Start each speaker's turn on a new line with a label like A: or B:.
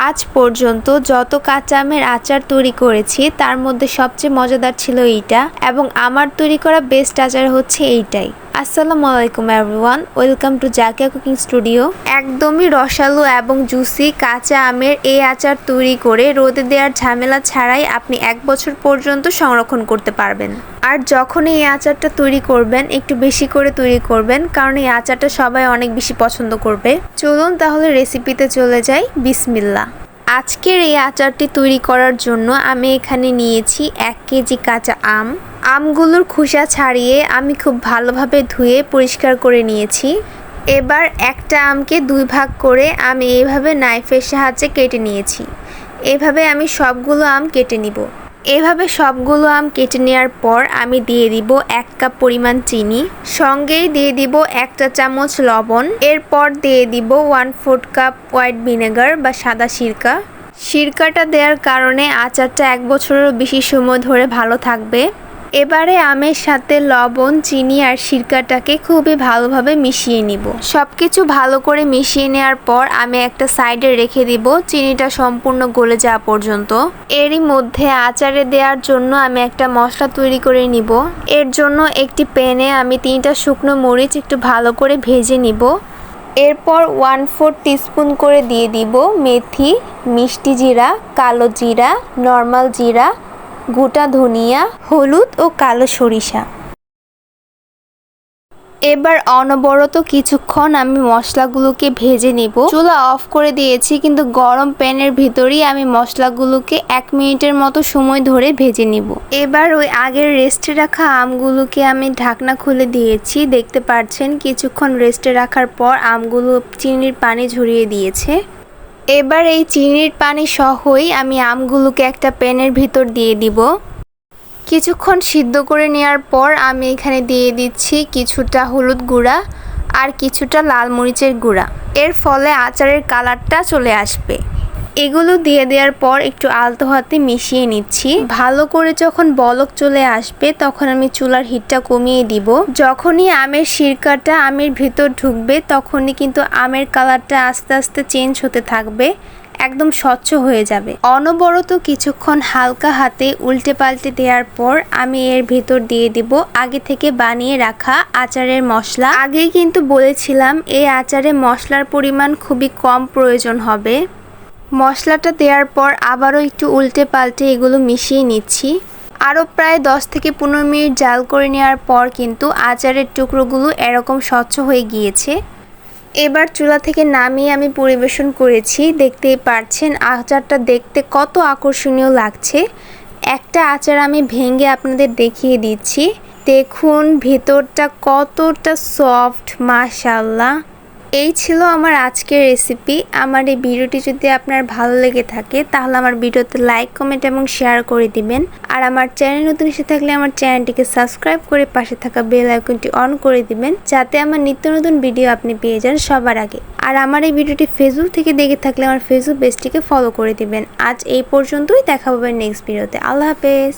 A: আজ পর্যন্ত যত কাঁচা আমের আচার তৈরি করেছি তার মধ্যে সবচেয়ে মজাদার ছিল এইটা, এবং আমার তৈরি করা বেস্ট আচার হচ্ছে এইটাই। আসসালামু আলাইকুম everyone, welcome to Zakia cooking studio. একদমই রসালো এবং জুসি কাঁচা আমের এই আচার তৈরি করে রোদে দেওয়ার ঝামেলা ছাড়াই আপনি 1 বছর পর্যন্ত সংরক্ষণ করতে পারবেন। আর যখন এই আচারটা তৈরি করবেন একটু বেশি করে তৈরি করবেন, কারণ এই আচারটা সবাই অনেক বেশি পছন্দ করবে। চলুন তাহলে রেসিপিতে চলে যাই। বিসমিল্লাহ। আজকের এই আচারটি তৈরি করার জন্য আমি এখানে নিয়েছি 1 কেজি কাঁচা আম। আমগুলোর খোসা ছাড়িয়ে আমি খুব ভালোভাবে ধুয়ে পরিষ্কার করে নিয়েছি। এবার একটা আমকে 2 ভাগ করে আমি এইভাবে নাইফের সাহায্যে কেটে নিয়েছি। এভাবে আমি সবগুলো আম কেটে নিব। এভাবে সবগুলো আম কেটে নেওয়ার পর আমি দিয়ে দিব 1 কাপ পরিমাণ চিনি, সঙ্গেই দিয়ে দিব 1 চা চামচ লবণ। এরপর দিয়ে দিব 1/4 কাপ হোয়াইট ভিনেগার বা সাদা সিরকা। সিরকাটা দেওয়ার কারণে আচারটা 1 বছরেরও বেশি সময় ধরে ভালো থাকবে। এবারে আমের সাথে লবণ, চিনি আর সিরকাটাকে খুবই ভালোভাবে মিশিয়ে নিব। সবকিছু ভালো করে মিশিয়ে নেওয়ার পর আমি একটা সাইডে রেখে দিব চিনিটা সম্পূর্ণ গলে যাওয়া পর্যন্ত। এরই মধ্যে আচারে দেওয়ার জন্য আমি একটা মশলা তৈরি করে নিব। এর জন্য একটি প্যানে আমি 3টা শুকনো মরিচ একটু ভালো করে ভেজে নিব। এরপর 1/4 টিস্পুন করে দিয়ে দিব মেথি, মিষ্টি জিরা, কালো জিরা, নর্মাল জিরা, গোটা ধনিয়া, হলুদ ও কালো সরিষা। এবার অনবরত কিছুক্ষণ আমি মশলাগুলোকে ভেজে নেব। চুলা অফ করে দিয়েছি, কিন্তু গরম প্যানের ভিতরেই আমি মশলাগুলোকে 1 মিনিটের মতো সময় ধরে ভেজে নিব। এবার ওই আগের রেস্টে রাখা আমগুলোকে আমি ঢাকনা খুলে দিয়েছি। দেখতে পাচ্ছেন কিছুক্ষণ রেস্টে রাখার পর আমগুলো চিনির পানি ঝরিয়ে দিয়েছে। এবার এই চিনির পানি সহই আমি আমগুলোকে একটা প্যানের ভিতর দিয়ে দিব। কিছুক্ষণ সিদ্ধ করে নেওয়ার পর আমি এখানে দিয়ে দিচ্ছি কিছুটা হলুদ গুঁড়া আর কিছুটা লাল মরিচের গুঁড়া। এর ফলে আচারের কালারটা চলে আসবে। এগুলো দিয়ে দেওয়ার পর একটু আলতো হাতে মিশিয়ে নিচ্ছি। ভালো করে যখন বলক চলে আসবে তখন আমি চুলার হিটটা কমিয়ে দিব। যখনই আমের সিরকাটা আমের ভিতর ঢুকবে তখনই কিন্তু আমের কালারটা আস্তে আস্তে চেঞ্জ হতে থাকবে, একদম স্বচ্ছ হয়ে যাবে। অনবরত কিছুক্ষণ হালকা হাতে উল্টে পাল্টে দেওয়ার পর আমি এর ভিতর দিয়ে দিব আগে থেকে বানিয়ে রাখা আচারের মশলা। আগেই কিন্তু বলেছিলাম এই আচারে মশলার পরিমাণ খুবই কম প্রয়োজন হবে। মশলাটা দেওয়ার পর আবারও একটু উল্টে পাল্টে এগুলো মিশিয়ে নিচ্ছি। আরও প্রায় 10 থেকে 15 মিনিট জাল করে নেওয়ার পর কিন্তু আচারের টুকরোগুলো এরকম স্বচ্ছ হয়ে গিয়েছে। এবার চুলা থেকে নামিয়ে আমি পরিবেশন করেছি। দেখতেই পাচ্ছেন আচারটা দেখতে কত আকর্ষণীয় লাগছে। একটা আচার আমি ভেঙে আপনাদের দেখিয়ে দিচ্ছি। দেখুন ভেতরটা কতটা সফট, মাশাআল্লাহ। এই ছিল আমার আজকের রেসিপি। আমার এই ভিডিওটি যদি আপনার ভালো লেগে থাকে তাহলে আমার ভিডিওতে লাইক, কমেন্ট এবং শেয়ার করে দিবেন। আর আমার চ্যানেল নতুন এসে থাকলে আমার চ্যানেলটিকে সাবস্ক্রাইব করে পাশে থাকা বেল আইকনটি অন করে দিবেন, যাতে আমার নিত্য নতুন ভিডিও আপনি পেয়ে যান সবার আগে। আর আমার এই ভিডিওটি ফেসবুক থেকে দেখে থাকলে আমার ফেসবুক পেজটিকে ফলো করে দিবেন। আজ এই পর্যন্তই, দেখা হবে নেক্সট ভিডিওতে। আল্লাহ হাফেজ।